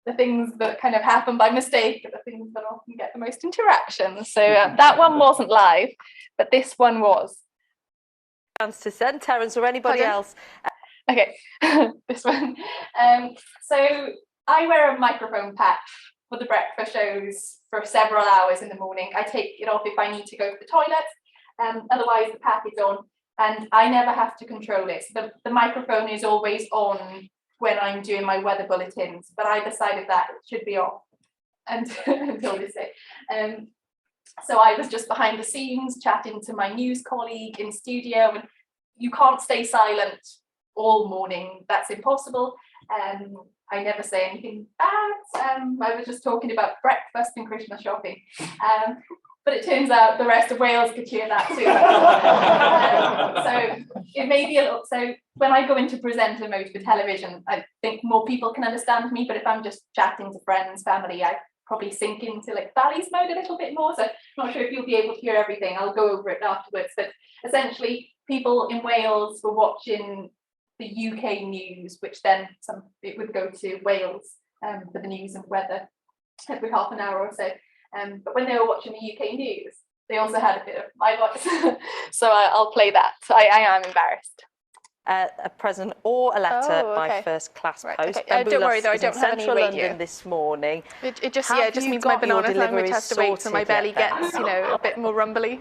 the things that kind of happen by mistake are the things that often get the most interactions. So that one wasn't live, but this one was. Chance to send Terence or anybody else. Okay, this one. So I wear a microphone patch for the breakfast shows for several hours in the morning. I take it off if I need to go to the toilet, otherwise the patch is on, and I never have to control it. So the microphone is always on when I'm doing my weather bulletins, but I decided that it should be off until this day. So I was just behind the scenes chatting to my news colleague in studio, and you can't stay silent all morning. That's impossible. I never say anything bad. I was just talking about breakfast and Christmas shopping. But it turns out the rest of Wales could hear that too. So it may be a little, so when I go into presenter mode for television, I think more people can understand me, but if I'm just chatting to friends, family, I probably sink into like valleys mode a little bit more. So I'm not sure if you'll be able to hear everything. I'll go over it afterwards. But essentially, people in Wales were watching the UK news, which then it would go to Wales for the news and weather every half an hour or so. But when they were watching the UK news, they also had a bit of my voice. So I'll play that. I am embarrassed. A present or a letter by first class post. Okay. Don't worry though, I don't have any radio. London this morning. It just means my banana sandwich has to wait till my belly gets a bit more rumbly.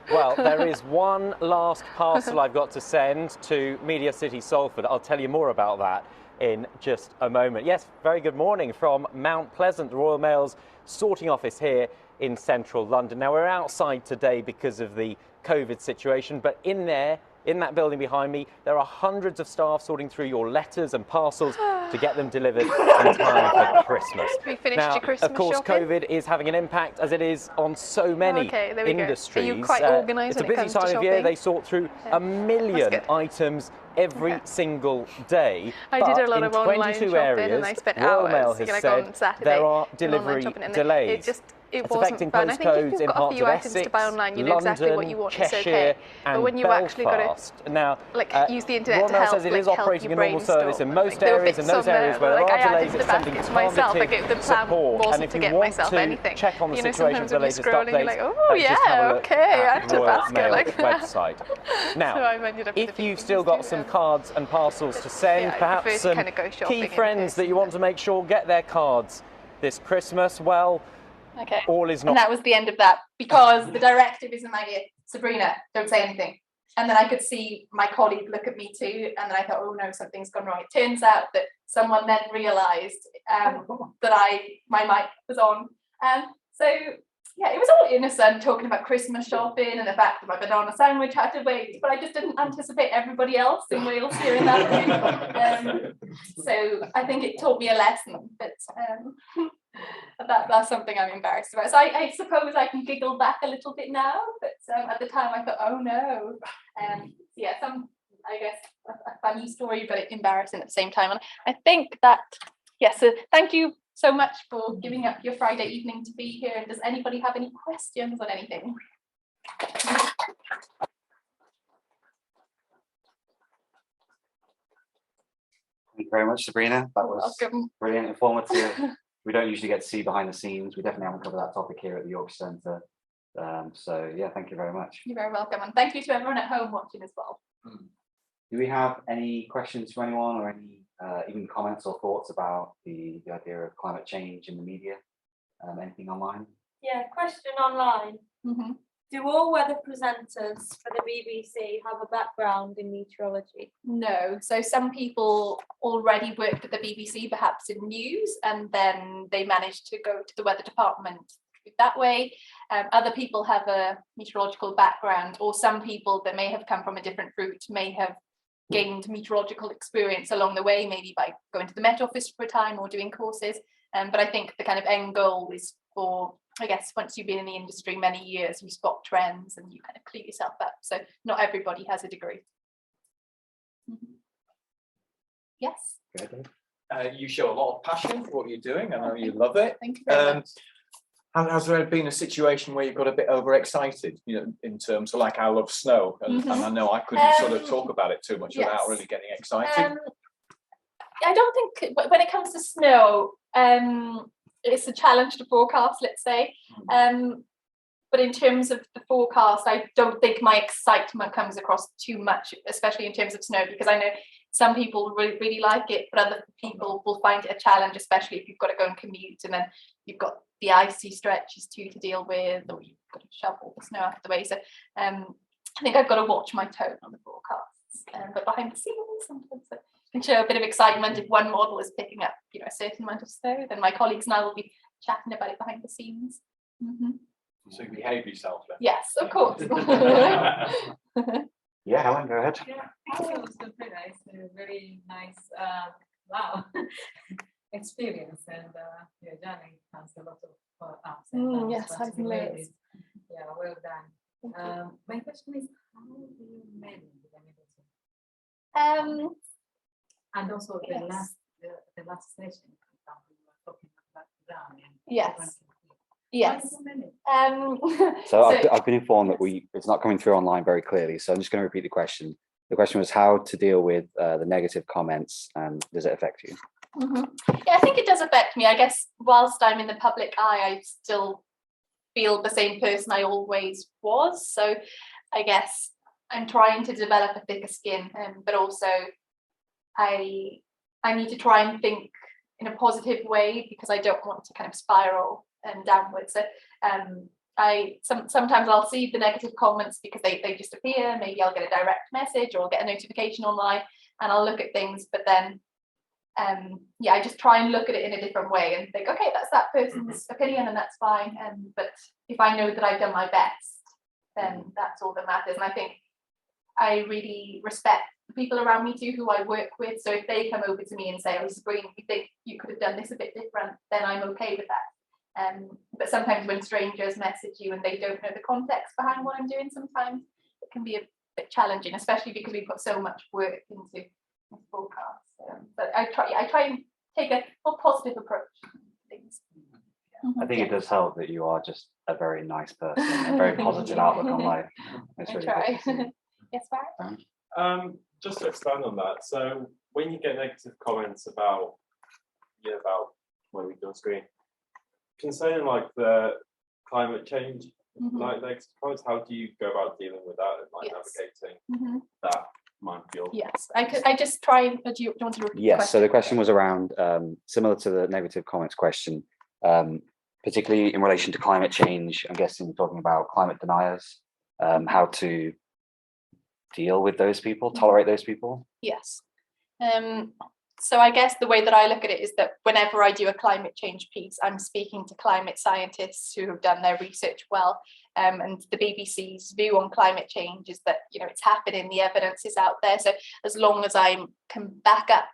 Well, there is one last parcel I've got to send to Media City Salford. I'll tell you more about that in just a moment. Yes, very good morning from Mount Pleasant, the Royal Mail's sorting office here in central London. Now, we're outside today because of the COVID situation, but in that building behind me, there are hundreds of staff sorting through your letters and parcels to get them delivered in time for Christmas. We finished now, your Christmas of course, shopping? COVID is having an impact, as it is on so many industries. Are you quite organised It's a when it busy comes to time of year. shopping? They sort through a million items every single day. I but did a lot of online 22 shopping areas, and I spent Royal Mail hours has on said Saturday there are in delivery online shopping, and delays. It it's wasn't affecting fun. I think if postcodes you've in got a parts few of items to Essex, buy online, you know London, exactly what you want, it's Cheshire, okay. and But when you Belfast. actually got to now, use the internet Royal to Mail help, says it is help operating you a normal service in most there were areas, and bits those on areas there, where there I are added delays, to the it's sending basket myself. targeted The plan support. wasn't And if to you get want myself to anything. check on the situation for the latest scrolling, you're like, updates, oh just have a yeah, look okay, at add to Royal basket. Mail Like website. Now, so I've ended up with if you've still got some cards and parcels to send, I perhaps prefer to some kind of go shopping key in friends that you want to make sure get their cards this Christmas, well, Okay. all is not. And that was the end of that, because the directive is in my ear. Sabrina, don't say anything. And then I could see my colleague look at me too, and then I thought, oh no, something's gone wrong. It turns out that someone then realised that my mic was on. So yeah, it was all innocent, talking about Christmas shopping and the fact that my banana sandwich had to wait, but I just didn't anticipate everybody else in Wales hearing that room. So I think it taught me a lesson, but that's something I'm embarrassed about. So I suppose I can giggle back a little bit now, but at the time I thought, oh no. Yeah, I guess a funny story, but embarrassing at the same time. And I think that, so thank you so much for giving up your Friday evening to be here. And does anybody have any questions on anything? Thank you very much, Sabrina. That was brilliant, informative. We don't usually get to see behind the scenes. We definitely haven't covered that topic here at the Yorkshire Centre. So yeah, thank you very much. You're very welcome. And thank you to everyone at home watching as well. Do we have any questions from anyone, or any even comments or thoughts about the idea of climate change in the media? Anything online? Yeah, question online. Do all weather presenters for the BBC have a background in meteorology? No, so some people already worked at the BBC, perhaps in news, and then they managed to go to the weather department that way. Other people have a meteorological background, or some people that may have come from a different route may have gained meteorological experience along the way, maybe by going to the Met Office for a time or doing courses. But I think the kind of end goal is for, I guess, once you've been in the industry many years, you spot trends and you kind of clear yourself up. So not everybody has a degree. Yes. You show a lot of passion for what you're doing. I know you love it. Thank you very much. Has there been a situation where you got a bit overexcited, you know, in terms of like I love snow, and I know I couldn't sort of talk about it too much without really getting excited? I don't think when it comes to snow, it's a challenge to forecast, let's say. But in terms of the forecast, I don't think my excitement comes across too much, especially in terms of snow, because I know some people really like it, but other people will find it a challenge, especially if you've got to go and commute, and then you've got the icy stretches too to deal with, or you've got to shovel the snow out of the way. So I think I've got to watch my tone on the forecasts. But behind the scenes, sometimes I can show a bit of excitement if one model is picking up, you know, a certain amount of snow. Then my colleagues and I will be chatting about it behind the scenes. So you behave yourself then? Yes, of course. Yeah, Helen, go ahead. Yeah, thank you, Sabrina. It's a very nice, wow, experience, and your journey has a lot of ups and downs. Yes, I've learned. Yeah, well done. My question is, how do you manage the negative? And also the last session, for example, you were talking about down. Yes. Yes. So I've been informed that it's not coming through online very clearly, so I'm just going to repeat the question. The question was how to deal with the negative comments, and does it affect you? Yeah, I think it does affect me. I guess whilst I'm in the public eye, I still feel the same person I always was. So I guess I'm trying to develop a thicker skin, but also I need to try and think in a positive way, because I don't want to kind of spiral downwards. So sometimes I'll see the negative comments because they just appear. Maybe I'll get a direct message or I'll get a notification online, and I'll look at things, but then yeah, I just try and look at it in a different way and think, okay, that's that person's opinion and that's fine. But if I know that I've done my best, then that's all that matters. And I think I really respect the people around me too, who I work with. So if they come over to me and say, oh, Sabrina, we think you could have done this a bit different, then I'm okay with that. But sometimes when strangers message you and they don't know the context behind what I'm doing, sometimes it can be a bit challenging, especially because we put so much work into forecasts. But I try and take a more positive approach to things. I think it does help that you are just a very nice person and a very positive outlook on life. It's really try. good. Yes, Barry? Just to expand on that, so when you get negative comments about where we go on screen, concerning like the climate change, like negative comments, how do you go about dealing with that and like navigating that minefield? Yes, I just try and do you want to repeat the question? So the question was around similar to the negative comments question, particularly in relation to climate change. I'm guessing talking about climate deniers, how to deal with those people, tolerate those people. Yes. So I guess the way that I look at it is that whenever I do a climate change piece, I'm speaking to climate scientists who have done their research well. And the BBC's view on climate change is that, you know, it's happening, the evidence is out there. So as long as I can back up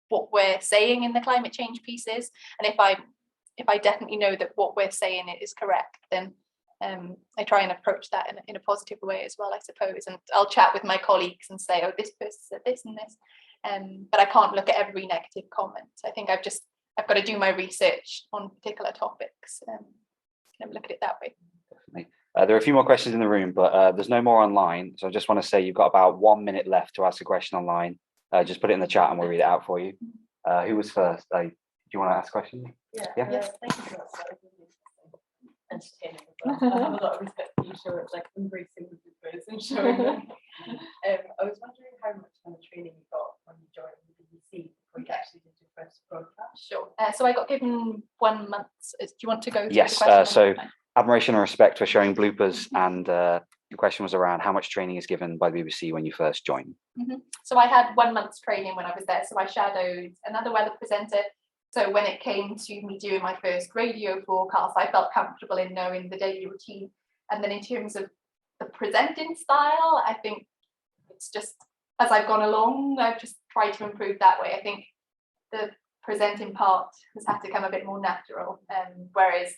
what we're saying in the climate change pieces, and if I definitely know that what we're saying is correct, then I try and approach that in a positive way as well, I suppose. And I'll chat with my colleagues and say, oh, this person said this and this. But I can't look at every negative comment. I think I've got to do my research on particular topics and look at it that way. Definitely. There are a few more questions in the room, but there's no more online. So I just want to say you've got about 1 minute left to ask a question online. Just put it in the chat and we'll read it out for you. Who was first? Do you want to ask a question? Yeah. Thank you for that. So entertaining as well. I have a lot of respect for you, showing like embracing the good birds and showing them. I was wondering how much kind of training you got when you joined the BBC before you actually did your first broadcast. Sure. So I got given 1 month. Do you want to go through Yes. the question? So admiration and respect for showing bloopers, and the question was around how much training is given by the BBC when you first join. So I had 1 month's training when I was there. So I shadowed another weather presenter. So when it came to me doing my first radio forecast, I felt comfortable in knowing the daily routine. And then in terms of the presenting style, I think it's just, as I've gone along, I've just tried to improve that way. I think the presenting part has had to come a bit more natural, whereas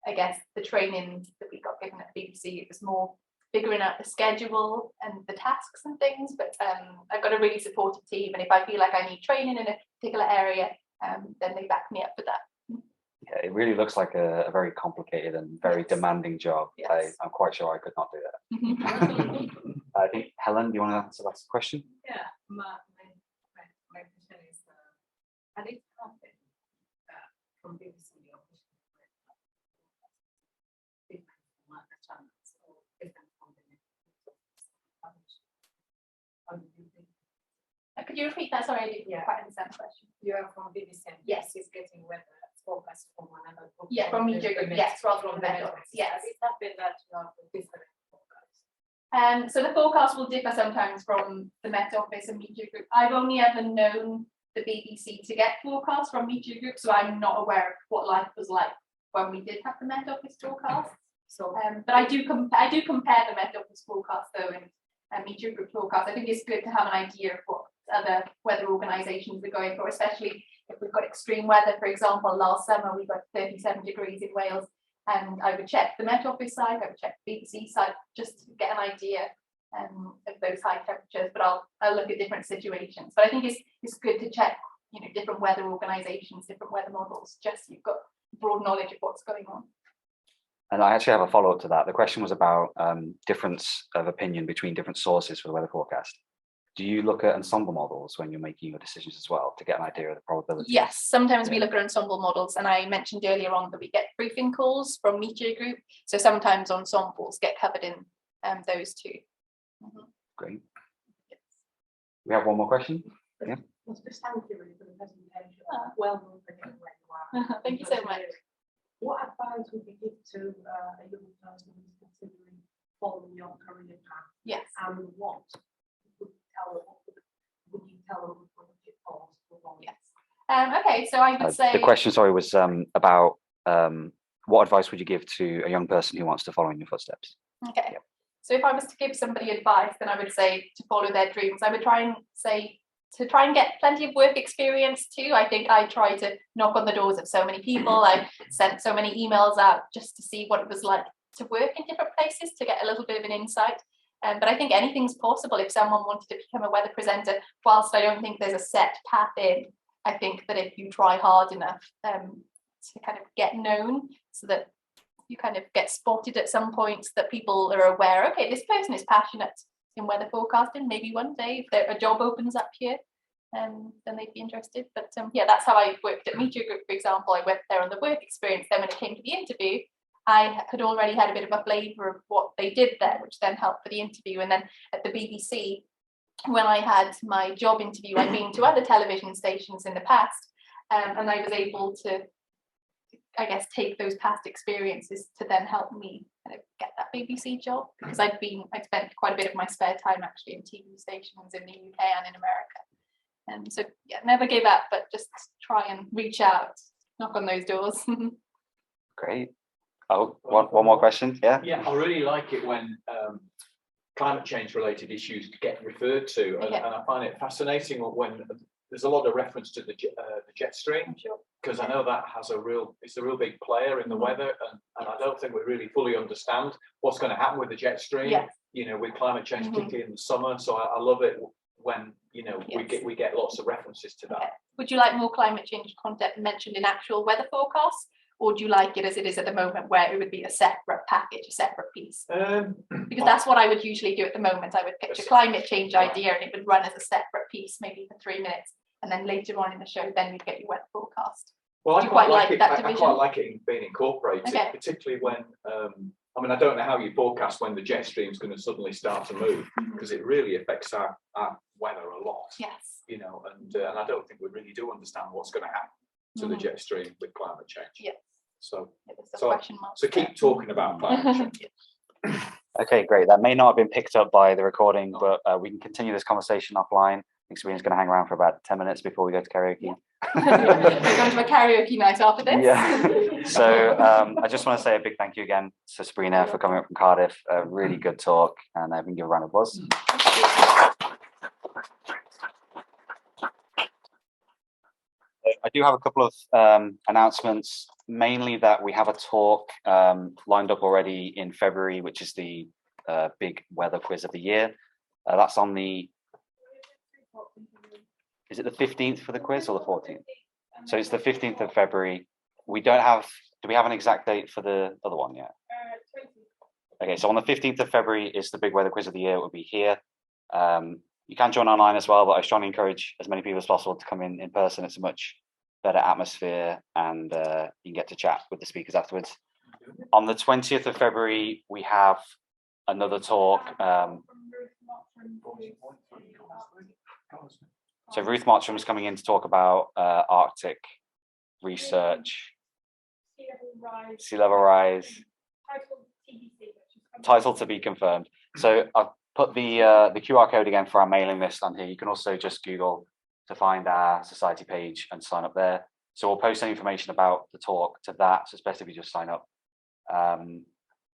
I guess the training that we got given at the BBC, it was more figuring out the schedule and the tasks and things. But I've got a really supportive team, and if I feel like I need training in a particular area, then they back me up with that. Yeah, it really looks like a very complicated and very demanding job. Yes. I'm quite sure I could not do that. I think, Helen, do you want to answer that question? Yeah, my question is, are it happen from BBC or different from other channels or different from the Could you repeat that? Sorry, I didn't quite understand the question. You are from BBC. Yes. Is getting weather forecast from another. Yeah, from Meteor Group. Yes, rather from the Met Office. Yes. It's happened that you have different forecasts. So the forecast will differ sometimes from the Met Office and Meteor Group. I've only ever known the BBC to get forecasts from Meteor Group, so I'm not aware of what life was like when we did have the Met Office forecast. So, but I do compare the Met Office forecast though and Meteor Group forecast. I think it's good to have an idea of what other weather organisations are going for, especially if we've got extreme weather. For example, last summer we got 37 degrees in Wales, and I would check the Met Office side, I would check the BBC side, just to get an idea of those high temperatures. But I'll look at different situations. But I think it's good to check, different weather organisations, different weather models, just so you've got broad knowledge of what's going on. And I actually have a follow-up to that. The question was about difference of opinion between different sources for the weather forecast. Do you look at ensemble models when you're making your decisions as well to get an idea of the probability? Yes, sometimes we look at ensemble models, and I mentioned earlier on that we get briefing calls from Meteor Group. So sometimes ensembles get covered in those too. Great. We have one more question. Yeah. Just thank you really for the presentation. Well done for getting where you are. Thank you so much. What advice would you give to a young person who's considering following your career path? Yes. And what would you tell them before you pause for one? Yes. Okay, so I would say The question, sorry, was about what advice would you give to a young person who wants to follow in your footsteps? Okay. Yep. So if I was to give somebody advice, then I would say to follow their dreams. I would try and say to try and get plenty of work experience too. I think I try to knock on the doors of so many people. I've sent so many emails out just to see what it was like to work in different places, to get a little bit of an insight. But I think anything's possible if someone wanted to become a weather presenter. Whilst I don't think there's a set path in, I think that if you try hard enough to kind of get known, so that you kind of get spotted at some points, that people are aware, okay, this person is passionate in weather forecasting, maybe one day if a job opens up here, then they'd be interested. But yeah, that's how I worked at Meteor Group, for example. I went there on the work experience. Then when it came to the interview, I had already had a bit of a flavour of what they did there, which then helped for the interview. And then at the BBC, when I had my job interview, I'd been to other television stations in the past, and I was able to, I guess, take those past experiences to then help me kind of get that BBC job, because I spent quite a bit of my spare time actually in TV stations in the UK and in America. And so yeah, never give up, but just try and reach out, knock on those doors. Great. Oh, one more question. Yeah. Yeah, I really like it when climate change related issues get referred to, and I find it fascinating when there's a lot of reference to the jet stream, because I know that has it's a real big player in the weather, and I don't think we really fully understand what's going to happen with the jet stream. Yes. With climate change, particularly in the summer. So I love it when we get lots of references to that. Okay. Would you like more climate change content mentioned in actual weather forecasts, or do you like it as it is at the moment, where it would be a separate package, a separate piece? Because that's what I would usually do at the moment. I would pitch a climate change idea, and it would run as a separate piece, maybe for 3 minutes, and then later on in the show, then you'd get your weather forecast. Well, I quite like that I quite like it being incorporated, particularly when I don't know how you forecast when the jet stream is going to suddenly start to move, because it really affects our weather a lot. Yes. And I don't think we really do understand what's going to happen to the jet stream with climate change. Yes. So, It was the so, question mark. so keep talking about climate change. Okay, great. That may not have been picked up by the recording, but we can continue this conversation offline. I think Sabrina's going to hang around for about 10 minutes before we go to karaoke. We're going to a karaoke night after this. Yeah. So I just want to say a big thank you again to Sabrina for coming up from Cardiff. A really good talk, and we can give a round of applause. I do have a couple of announcements, mainly that we have a talk lined up already in February, which is the big weather quiz of the year. That's on the, is it the 15th for the quiz or the 14th? So it's the 15th of February. We don't have, do we have an exact date for the other one yet? Okay, so on the 15th of February is the big weather quiz of the year. It will be here. You can join online as well, but I strongly encourage as many people as possible to come in person. It's a much better atmosphere, and you can get to chat with the speakers afterwards. On the 20th of February, we have another talk. So Ruth Mottram is coming in to talk about Arctic research, sea level rise, title to be confirmed. So I've put the QR code again for our mailing list on here. You can also just Google to find our society page and sign up there. So we'll post any information about the talk to that. So it's best if you just sign up.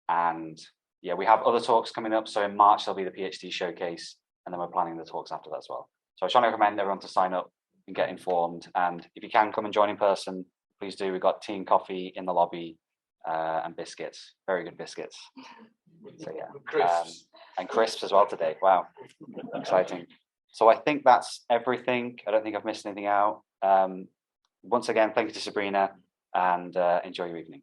And yeah, we have other talks coming up. So in March, there'll be the PhD showcase, and then we're planning the talks after that as well. So I was trying to recommend everyone to sign up and get informed. And if you can come and join in person, please do. We've got tea and coffee in the lobby and biscuits, very good biscuits. So yeah, and crisps as well today. Wow, exciting. So I think that's everything. I don't think I've missed anything out. Once again, thank you to Sabrina, and enjoy your evening.